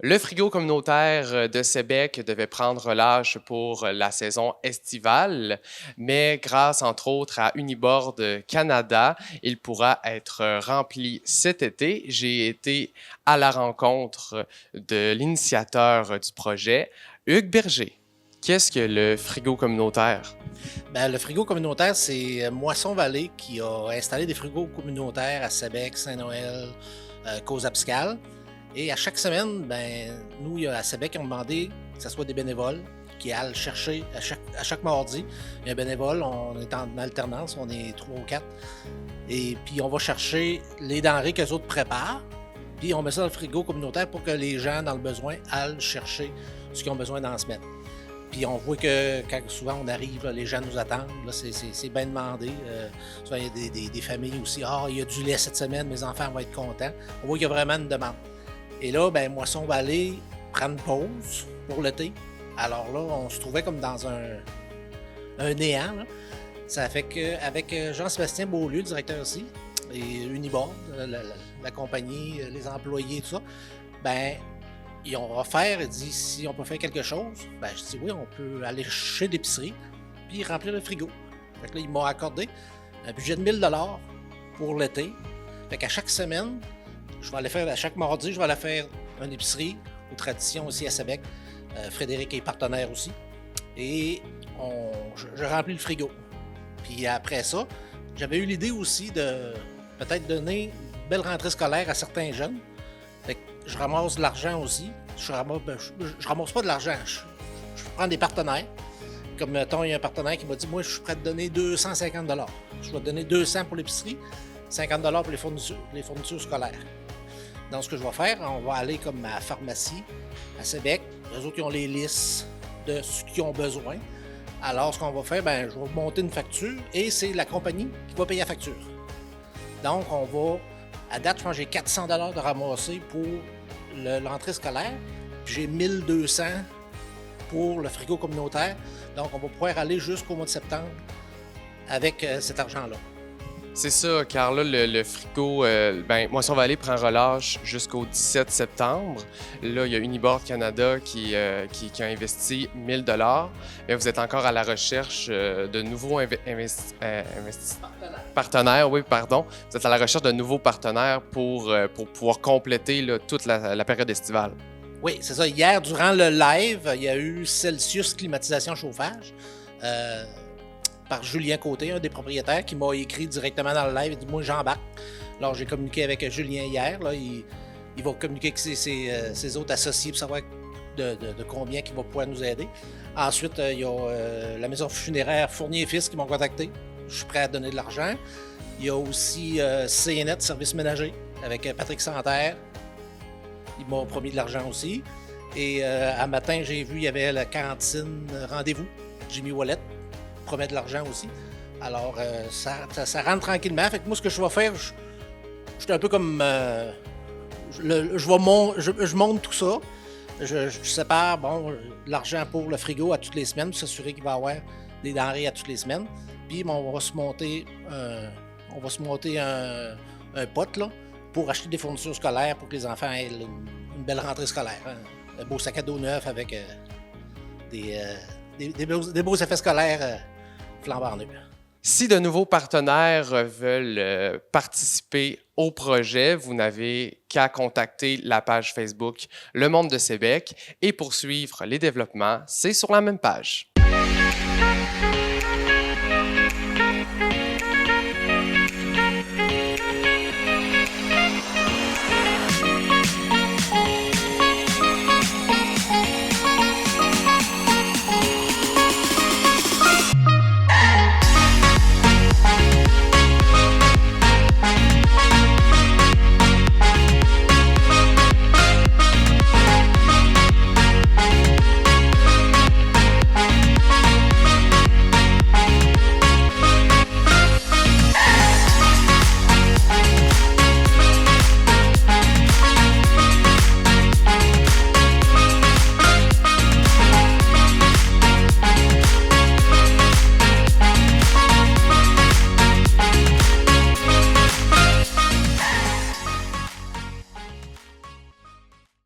Le frigo communautaire de Sébec devait prendre relâche pour la saison estivale, mais grâce entre autres à Uniboard Canada, il pourra être rempli cet été. J'ai été à la rencontre de l'initiateur du projet, Hugues Berger. Qu'est-ce que le frigo communautaire? Ben, le frigo communautaire, c'est Moisson-Vallée qui a installé des frigos communautaires à Sébec, Saint-Noël, Cause-Abscal. Et à chaque semaine, ben, nous, à Sébec, on a demandé que ce soit des bénévoles qui aillent le chercher à chaque mardi. Il y a un bénévole, on est en alternance, on est 3 ou 4. Et puis, on va chercher les denrées que les autres préparent. Puis, on met ça dans le frigo communautaire pour que les gens dans le besoin aillent chercher ce qu'ils ont besoin dans la semaine. Puis on voit que quand souvent on arrive, là, les gens nous attendent. Là, c'est bien demandé. Souvent, il y a des familles aussi. Ah, il y a du lait cette semaine, mes enfants vont être contents. On voit qu'il y a vraiment une demande. Et là, ben, Moisson-Vallée prend une pause pour l'été. Alors là, on se trouvait comme dans un néant. Là. Ça fait qu'avec Jean-Sébastien Beaulieu, directeur aussi, et Uniboard, la compagnie, les employés, tout ça, ben, ils ont offert, ils dit si on peut faire quelque chose, ben je dis oui, on peut aller chez l'épicerie puis remplir le frigo. Fait que là, ils m'ont accordé un budget de 1000 $ pour l'été. Fait qu'à chaque semaine, je vais aller faire, à chaque mardi, je vais aller faire une épicerie aux traditions aussi à Sébec. Frédéric est partenaire aussi. Et je remplis le frigo. Puis après ça, j'avais eu l'idée aussi de peut-être donner une belle rentrée scolaire à certains jeunes. Fait que je ramasse de l'argent aussi. Je ramasse pas de l'argent. Je prends des partenaires. Comme mettons, il y a un partenaire qui m'a dit moi, je suis prêt à te donner 250 $. Je vais te donner 200 pour l'épicerie, 50 $ pour les fournitures scolaires. Donc, ce que je vais faire, on va aller comme à la pharmacie à Sébec. Les autres, ils ont les listes de ce qu'ils ont besoin. Alors, ce qu'on va faire, ben, je vais monter une facture et c'est la compagnie qui va payer la facture. Donc, on va, à date, je pense que j'ai 400 $ de ramasser pour l'entrée scolaire. Puis j'ai 1200 pour le frigo communautaire. Donc, on va pouvoir aller jusqu'au mois de septembre avec cet argent-là. C'est ça, car là, le frigo, Moisson-Vallée prend relâche jusqu'au 17 septembre. Là, il y a Uniboard Canada qui a investi 1000 $. Mais vous êtes encore à la recherche de nouveaux partenaires. Oui, pardon. Vous êtes à la recherche de nouveaux partenaires pour pouvoir compléter là, toute la période estivale. Oui, c'est ça. Hier, durant le live, il y a eu Celsius Climatisation Chauffage. Par Julien Côté, un des propriétaires, qui m'a écrit directement dans le live et dit moi j'embarque. Alors j'ai communiqué avec Julien hier. Là, il va communiquer avec ses autres associés pour savoir de combien il va pouvoir nous aider. Ensuite, il y a la maison funéraire Fournier et Fils qui m'ont contacté. Je suis prêt à donner de l'argent. Il y a aussi CNET, Service ménager, avec Patrick Santerre. Ils m'ont promis de l'argent aussi. Et à matin, j'ai vu, il y avait la cantine Rendez-vous, Jimmy Wallet, promet de l'argent aussi. Alors, ça rentre tranquillement. Fait que moi, ce que je vais faire, je suis un peu comme... je monte tout ça. Je sépare l'argent pour le frigo à toutes les semaines pour s'assurer qu'il va y avoir des denrées à toutes les semaines. Puis, on va se monter un pot là, pour acheter des fournitures scolaires pour que les enfants aient une belle rentrée scolaire. Hein. Un beau sac à dos neuf avec des beaux effets scolaires flambant neufs. Si de nouveaux partenaires veulent participer au projet, vous n'avez qu'à contacter la page Facebook Le Monde de Sébec et poursuivre les développements, c'est sur la même page.